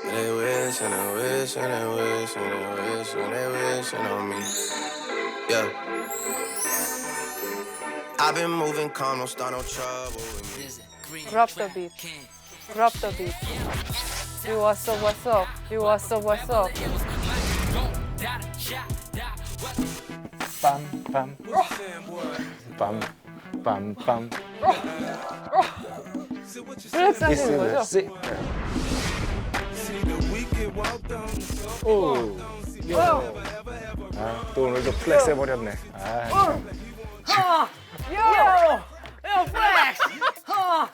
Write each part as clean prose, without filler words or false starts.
They wish and they wish and they wish and they wish and they wishing on me. Yeah. I've been moving calm, don't start no trouble with me. Drop the beat. Drop the beat. You what's up, what's up? You what's up, what's up? 빰빰 빰빰빰 플렉스 하시는 거죠? 오. 아, 또 오늘도 플렉스 해버렸네. 아, Yo! Yo, flex! Yo!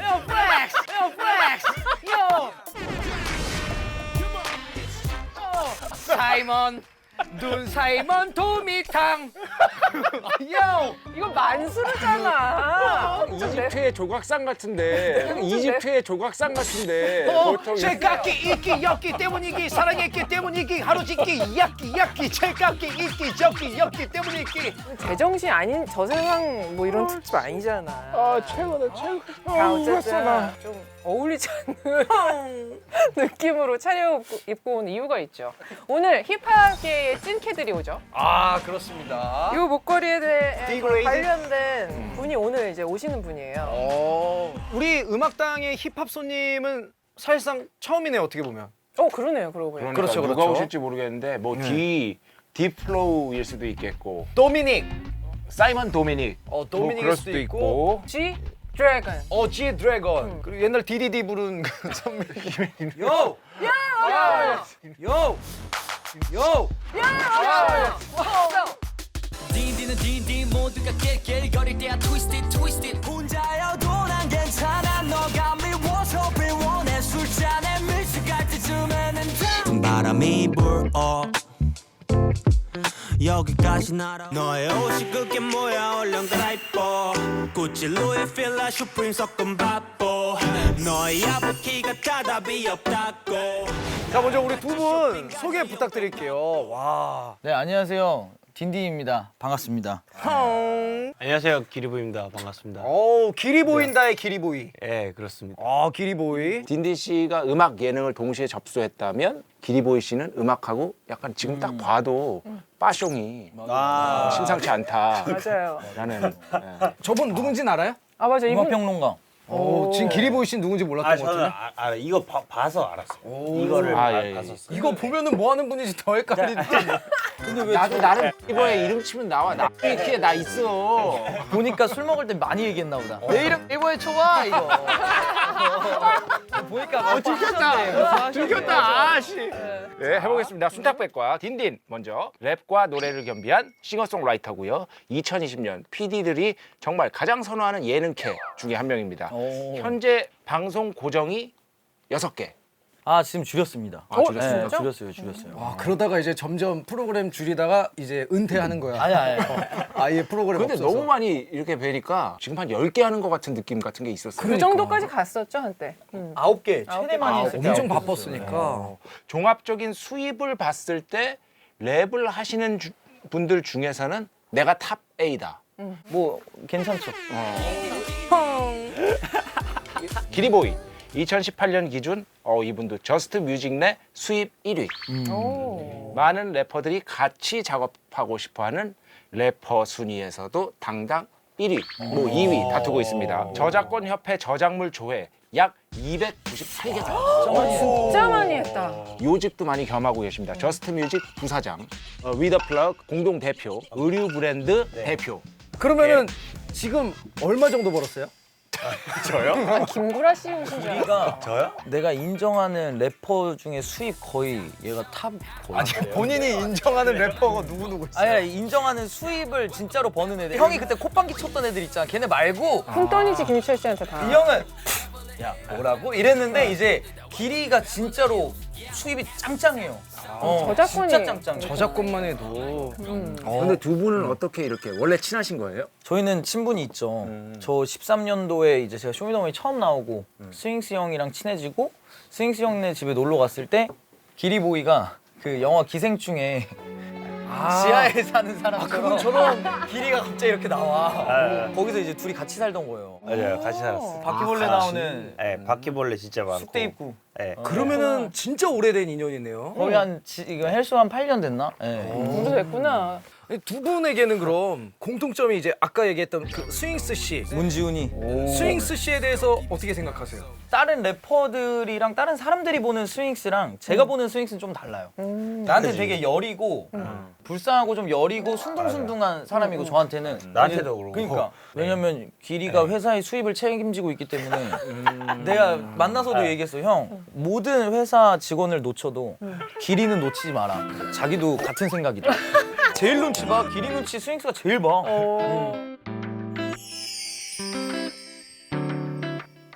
Yo, flex! Yo, flex! Yo! 사이먼 눈 사이먼 도미탕. 요! 이거 만수르잖아. 이집트의 조각상 같은데. 이집트의 조각상 같은데. 보통 칠깎기 있기 엮기 때문이기 사랑했기 때문이기 하루 짓기 약기 칠깎기 있기 적기 엮기 때문이기. 제정신 아닌 저 세상 뭐 이런 특집 아니잖아. 아, 최고다, 최고. 아, 어쨌든 좀 어울리지 않는 느낌으로 차려입고 온 이유가 있죠. 오늘 힙합계의 찐캐들이 오죠. 아 그렇습니다. 이 목걸이에 대해 디그레이드? 관련된 분이 오늘 이제 오시는 분이에요. 우리 음악당의 힙합 손님은 사실상 처음이네요 어떻게 보면. 그러네요. 그러고 보니까. 그러니까 그렇죠, 누가 그렇죠. 오실지 모르겠는데 뭐 딥플로우일 수도 있겠고 도미닉. 사이먼 도미닉 도미닉일 그럴 수도 수도 있고. 있고 G 드래곤. G 드래곤. 그리고 옛날 DDD 부른 그 선배. 요! 요! 요! 딘딘은 딘딘 모두가 낄낄거릴 때야 트위스tit 혼자여도 난 괜찮아 너가 미워서 비워내 술잔에 밀수갈 때쯤에는 바람이 불어 여기까지 날아 너의 옷이 그게 뭐야 얼른 갈아입어 구찌 루이 필라 슈프림 섞은 바보 너의 아부키가 다 답이 없다고 자 먼저 우리 두 분 소개 부탁드릴게요. 와. 네, 안녕하세요. 딘딘입니다. 반갑습니다. 안녕하세요, 기리보입니다. 반갑습니다. 길이 보인다의 길이 보이. 예, 그렇습니다. 길이 보이. 딘딘 씨가 음악 예능을 동시에 접수했다면 기리보이 씨는 음악하고 약간 지금 딱 봐도 빠숑이 심상치 않다. 맞아요. 라는 저분 누군지는 알아요? 아 맞아 이분 음악평론가. 지금 길이 보이 씨는 누군지 몰랐던 것 저는 같은데. 알아. 이거 봐서 알았어요. 이거를 예. 봤었어요. 이거 보면은 뭐 하는 분인지 더 헷갈리는데. 나도 나름 이번에 이름 치면 나와. 나 이렇게 나 있어. 보니까 술 먹을 때 많이 얘기했나 보다. 내 이름 일본에 쳐봐 이거. 보니까 막 들켰다. 아씨. 네, 해보겠습니다. 순탁백과 딘딘 먼저 랩과 노래를 겸비한 싱어송라이터고요. 2020년 PD들이 정말 가장 선호하는 예능캐 중에 한 명입니다. 현재 방송 고정이 6개. 아 지금 줄였습니다. 줄였습니다. 네, 줄였어요. 그러다가 이제 점점 프로그램 줄이다가 이제 은퇴하는 거야. 아니. 아예 프로그램 근데 없어서. 너무 많이 이렇게 뵈니까 지금 한 10개 하는 것 같은 느낌 같은 게 있었어요. 그 정도까지 갔었죠 한때. 9개 최대 많이 했을 때. 엄청 바빴으니까. 종합적인 수입을 봤을 때 랩을 하시는 분들 중에서는 내가 탑 A다. 뭐 괜찮죠. 기리보이 2018년 기준 이분도 저스트 뮤직 내 수입 1위. 많은 래퍼들이 같이 작업하고 싶어하는 래퍼 순위에서도 당당 1위, 뭐 2위 다투고 있습니다. 저작권 협회 저작물 조회 약 298개. 진짜 많이 했다. 요직도 많이 겸하고 계십니다. 저스트 뮤직 부사장, 위더 플러그 공동 대표, 의류 브랜드 대표. 그러면은 지금 얼마 정도 벌었어요? 김구라 씨 오신 줄 알았어. 저요? 내가 인정하는 래퍼 중에 수입 거의 얘가 탑 거의. 본인이 인정하는 래퍼가 누구 있어요? 아니 인정하는 수입을 진짜로 버는 애들. 형이 그때 콧방귀 쳤던 애들 있잖아. 걔네 말고 푼돈이지 김희철 씨한테 다. 이 형은 야 뭐라고 이랬는데 이제 길이가 진짜로 수입이 짱짱해요. 저작권이- 진짜 짱짱해. 저작권만 해도. 근데 두 분은 어떻게 이렇게 원래 친하신 거예요? 저희는 친분이 있죠. 저 13년도에 이제 제가 쇼미더머니 처음 나오고 스윙스 형이랑 친해지고 스윙스 형네 집에 놀러 갔을 때 기리보이가 그 영화 기생충에 지하에 사는 사람처럼 그분처럼 길이가 갑자기 이렇게 나와. 아, 거기서 이제 둘이 같이 살던 거예요. 맞아요. 같이 살았어. 바퀴벌레 나오는 네, 바퀴벌레 진짜 많고. 쑥대 입구. 네. 그러면은 진짜 오래된 인연이네요. 거의 이거 헬스 한 8년 됐나? 네. 정도 됐구나. 두 분에게는 그럼 공통점이 이제 아까 얘기했던 그 스윙스 씨, 문지훈이. 스윙스 씨에 대해서 어떻게 생각하세요? 다른 래퍼들이랑 다른 사람들이 보는 스윙스랑 제가 보는 스윙스는 좀 달라요. 나한테 되게 여리고 불쌍하고 좀 여리고 순둥순둥한 사람이고 저한테는 나한테도 그러고. 그러니까 왜냐면 길이가 회사의 수입을 책임지고 있기 때문에 내가 만나서도 얘기했어. 형 모든 회사 직원을 놓쳐도 길이는 놓치지 마라. 자기도 같은 생각이다. 제일 눈치 봐. 길이 눈치 스윙스가 제일 봐.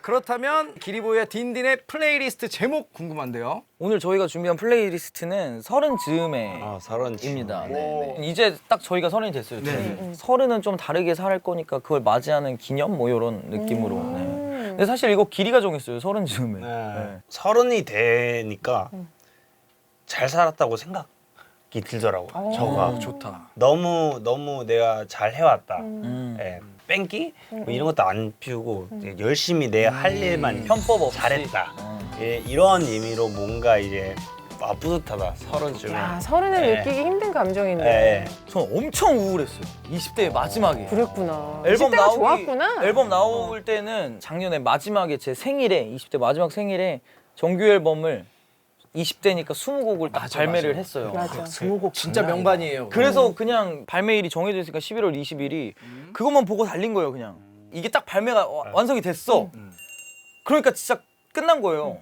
그렇다면 기리보이의 딘딘의 플레이리스트 제목 궁금한데요. 오늘 저희가 준비한 플레이리스트는 30 즈음에 서른 입니다. 이제 딱 저희가 30이 됐어요. 30은 좀 다르게 살 거니까 그걸 맞이하는 기념 뭐 이런 느낌으로. 네. 근데 사실 이거 길이가 정했어요. 30 즈음에. 네. 서른이 되니까 잘 살았다고 생각이 들더라고요. 저가 좋다. 너무 내가 잘 해왔다. 음. 예, 뺑기 뭐 이런 것도 안 피우고 이제 열심히 내 할 일만 편법 없이. 잘했다. 예, 이런 의미로 뭔가 이제 뿌듯하다. 서른쯤에. 야, 서른을 네. 느끼기 힘든 감정인데. 예. 전 엄청 우울했어요. 20대 마지막에. 그랬구나. 앨범 20대가 좋았구나. 앨범 나올 때는 작년에 마지막에 제 생일에 20대 마지막 생일에 정규 앨범을 20대니까 20곡을 딱 발매를 했어요. 맞아. 20곡 진짜 명반이에요. 그래서 그냥 발매일이 정해져 있으니까 11월 20일이 그것만 보고 달린 거예요, 그냥. 이게 딱 발매가 완성이 됐어. 그러니까 진짜 끝난 거예요.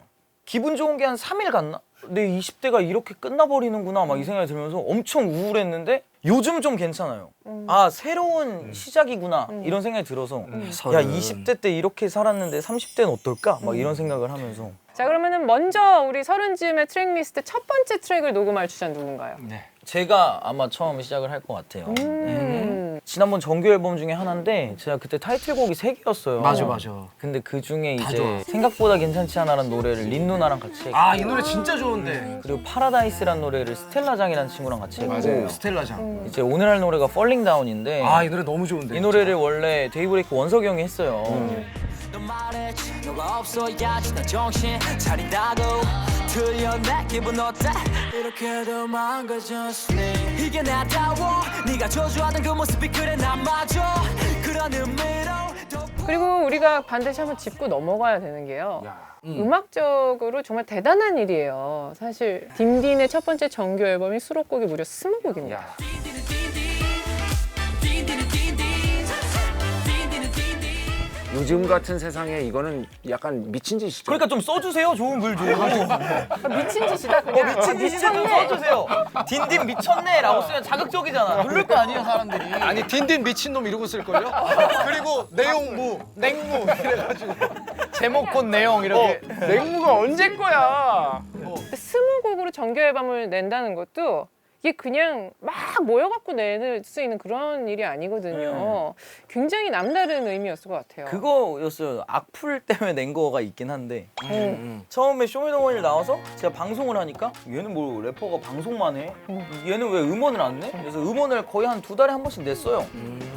기분 좋은 게 한 3일 갔나? 내 20대가 이렇게 끝나버리는구나 막 이 생각이 들면서 엄청 우울했는데 요즘 좀 괜찮아요. 아, 새로운 시작이구나 이런 생각이 들어서 야, 20대 때 이렇게 살았는데 30대는 어떨까? 막 이런 생각을 하면서 자, 그러면은 먼저 우리 서른쯤의 트랙리스트 첫 번째 트랙을 녹음할 주자는 누군가요? 제가 아마 처음 시작을 할 것 같아요. 네. 지난번 정규 앨범 중에 하나인데 제가 그때 타이틀곡이 3개였어요. 맞아. 근데 그 중에 이제 좋아. 생각보다 괜찮지 않아라는 노래를 린 누나랑 같이 했고 아, 이 노래 진짜 좋은데. 그리고 파라다이스라는 노래를 스텔라장이라는 친구랑 같이 했고 스텔라장. 이제 오늘 할 노래가 Falling Down인데 아, 이 노래 너무 좋은데. 이 노래를 원래 데이브레이크 원석이 형이 했어요. 너 말했지 너가 없어야지 나 정신 차린다고 틀려 내 기분 어때 이렇게도 망가졌으니 이게 나다워 네가 저주하던 그 모습이 그래 나마저 그런 의미로 그리고 우리가 반드시 한번 짚고 넘어가야 되는 게요. 음악적으로 정말 대단한 일이에요. 사실 딘딘의 첫 번째 정규 앨범이 수록곡이 무려 20곡입니다. 요즘 같은 세상에 이거는 약간 미친 짓이죠. 그러니까 좀 써주세요, 좋은 글 좀. 미친 짓이다 그냥. 미친 짓이다 좀 써주세요. 딘딘 미쳤네라고 쓰면 자극적이잖아. 누를 거 아니에요, 사람들이. 아니, 딘딘 미친놈 이러고 쓸걸요? 그리고 내용 냉무 이래가지고 제목 곧 내용 이렇게. 냉무가 언제 거야? 20곡으로 정규 앨범을 낸다는 것도 이게 그냥 막 모여갖고 낼 수 있는 그런 일이 아니거든요. 굉장히 남다른 의미였을 것 같아요. 그거였어요. 악플 때문에 낸 거가 있긴 한데 처음에 쇼미더머니 나와서 제가 방송을 하니까 얘는 뭐 래퍼가 방송만 해? 얘는 왜 음원을 안 내? 그래서 음원을 거의 한 2달에 한 번씩 냈어요.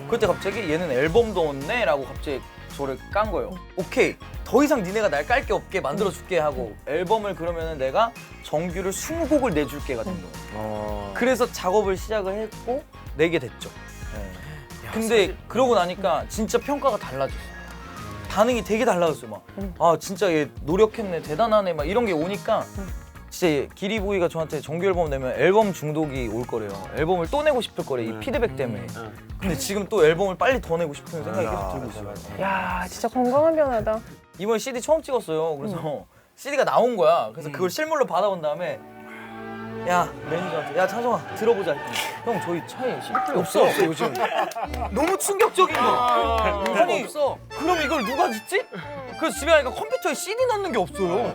그때 갑자기 얘는 앨범도 내? 라고 갑자기 저를 깐 거예요. 오케이, 더 이상 니네가 날 깔 게 없게 만들어줄게 하고 앨범을 그러면은 내가 정규를 20곡을 내줄게가 된 거예요. 그래서 작업을 시작을 했고 내게 됐죠. 근데 그러고 나니까 진짜 평가가 달라졌어요. 반응이 되게 달라졌어요. 막 아, 진짜 얘 노력했네, 대단하네, 막 이런 게 오니까 진짜 기리보이가 저한테 정규 앨범 내면 앨범 중독이 올 거래요. 앨범을 또 내고 싶을 거래, 이 피드백 때문에. 근데 지금 또 앨범을 빨리 더 내고 싶은 생각이 계속 들고 있어요. 야, 진짜 건강한 변화다. 이번에 CD 처음 찍었어요. 그래서 CD가 나온 거야. 그래서 그걸 실물로 받아본 다음에 야, 매니저한테 야, 차정아 들어보자 했더니 형, 저희 차에 CD 플레이 없어 요즘. 너무 충격적인 거. 아니, 없어. 그럼 이걸 누가 듣지? 그래서 집에 가니까 컴퓨터에 CD 넣는 게 없어요.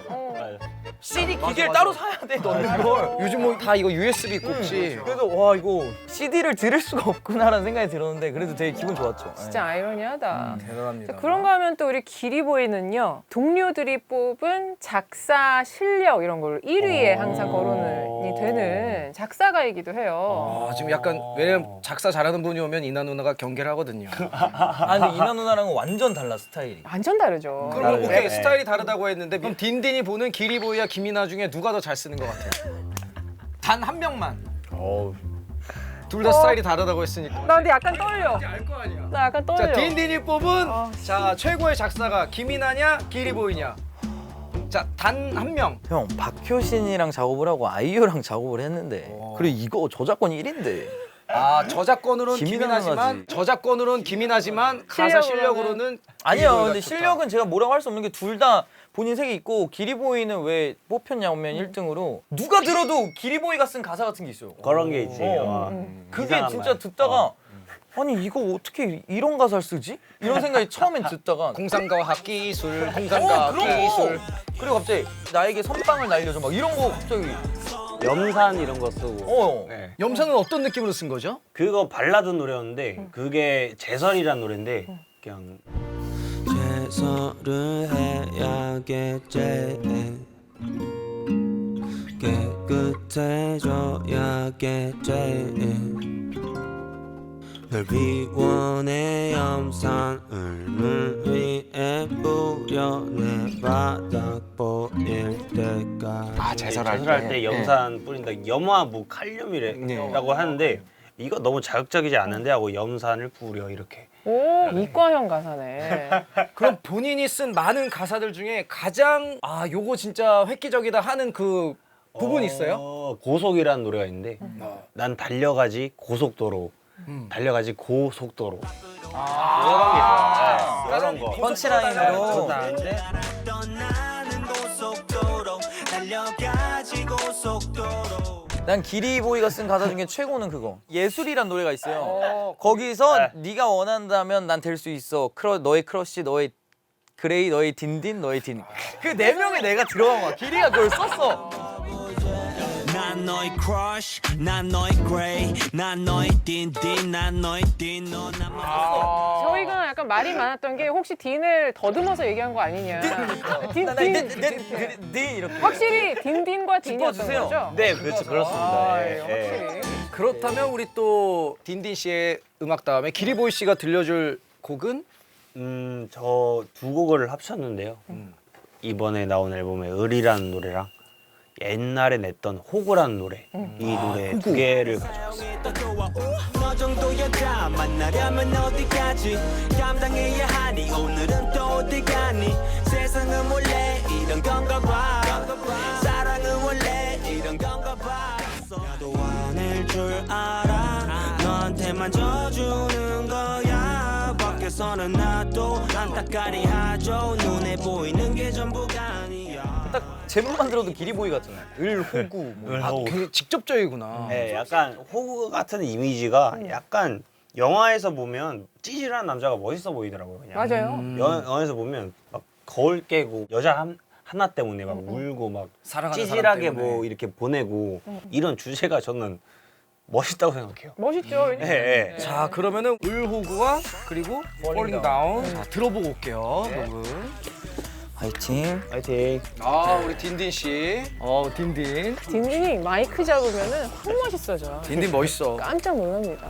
CD 기계를 따로 사야 돼 넣는 걸. 요즘 뭐 다 이거 USB 꼽지. 그래서 와 이거 CD를 들을 수가 없구나라는 생각이 들었는데 그래도 되게 기분 좋았죠. 진짜 아이러니하다. 대단합니다. 자, 그런가 하면 또 우리 기리보이는요 동료들이 뽑은 작사 실력 이런 걸로 1위에 항상 거론이 되는 작사가이기도 해요. 지금 약간 왜냐면 작사 잘하는 분이 오면 이나 누나가 경계를 하거든요. 아 근데 이나 누나랑은 완전 달라 스타일이. 완전 다르죠. 그럼 네. 오케이 스타일이 다르다고 했는데 그럼 딘딘이 보는 기리보이와 김이나 중에 누가 더 잘 쓰는 것 같아요? 단 한 명만. 어우. 둘 다 스타일이 다르다고 했으니까. 나 근데 약간 떨려. 알 거 아니야. 나 약간 떨려. 자 딘딘이 뽑은 자 최고의 작사가 김이나냐 기리보이냐. 자 단 한 명. 형 박효신이랑 작업을 하고 아이유랑 작업을 했는데 그리고 이거 저작권 1인데 저작권으로는 김이나지만 김이나지. 저작권으로는 김이나지만 가사 실력으로는 아니요 기리보이가 근데 좋다. 실력은 제가 뭐라고 할 수 없는 게 둘 다 본인 색이 있고 기리보이는 왜 뽑혔냐면 1등으로 누가 들어도 기리보이가 쓴 가사 같은 게 있어요. 그런 게 있지. 그게 이상한 진짜 말. 듣다가 아니 이거 어떻게 이런 가사를 쓰지? 이런 생각이 처음엔 듣다가 공상과학 학기술, 공상과학 그런 학기술. 거 그리고 갑자기 나에게 선빵을 날려줘 막 이런 거 갑자기 염산 이런 거 쓰고. 네. 염산은 어떤 느낌으로 쓴 거죠? 그거 발라드 노래였는데 그게 제설이란 노래인데 그냥 제설을 해야겠지 깨끗해져야겠지 널 비워내 염산을 물 위에 뿌려내 바닥 보일 때까지 제설할 때 염산 뿌린다. 염화 뭐 칼륨이라고 하는데 이거 너무 자극적이지 않은데 하고 염산을 뿌려 이렇게. 오 이과형 가사네. 그럼 본인이 쓴 많은 가사들 중에 가장 요거 진짜 획기적이다 하는 그 부분 있어요? 고속이라는 노래가 있는데 난 달려가지 고속도로 달려가지 고속도로 이런 게 있어요. 네, 이런 거 펀치라인으로 좋다는데 난 기리보이가 쓴 가사 중에 최고는 그거 예술이란 노래가 있어요. 거기서 네가 원한다면 난 될 수 있어. 너의 크러쉬, 너의 그레이, 너의 딘딘, 너의 딘. 그 네 명에 내가 들어간 거야. 기리가 그걸 썼어. 난 너의 crush, 난 너의 grey, 난 너의 딘딘, 난 너의 딘, 너나 저희가 약간 말이 많았던 게 혹시 딘을 더듬어서 얘기한 거 아니냐. 딘 이렇게. 확실히 딘딘과 딘이었던 짚어주세요. 거죠? 네 그렇죠 그렇습니다. 예, 예. 확실히. 그렇다면 우리 또 딘딘 씨의 음악 다음에 기리보이 씨가 들려줄 곡은? 저 두 곡을 합쳤는데요. 이번에 나온 앨범에 을이라는 노래랑 옛날에 냈던 호구라는 노래 이 노래 두 개를 가져왔어요. 너 정도 여자 만나려면 어디까지 감당해야 하니 오늘은 또 어디 가니 세상은 원래 이런 건가 봐 사랑은 원래 이런 건가 봐 나도 화낼 줄 알아 너한테만 져주는 거야 밖에서는 나도 안타까리 하죠 눈에 보이는 게 전부가 아니야 딱 제목만 들어도 기리보이 같잖아요. 을호구. 뭐. 굉장히 직접적이구나. 네, 약간 호구 같은 이미지가 약간 영화에서 보면 찌질한 남자가 멋있어 보이더라고요. 그냥. 맞아요. 영화에서 보면 막 거울 깨고 여자 하나 때문에 막 울고 막 사랑하는 찌질하게 사람 때문에. 뭐 이렇게 보내고 이런 주제가 저는 멋있다고 생각해요. 멋있죠. 네, 네. 자 그러면은 을호구와 그리고 Falling Down 자, 들어보고 올게요. 녹음. 화이팅. 파이팅. 우리 딘딘 씨. 딘딘. 딘딘이 마이크 잡으면은 확 멋있어져. 딘딘 멋있어. 깜짝 놀랍니다.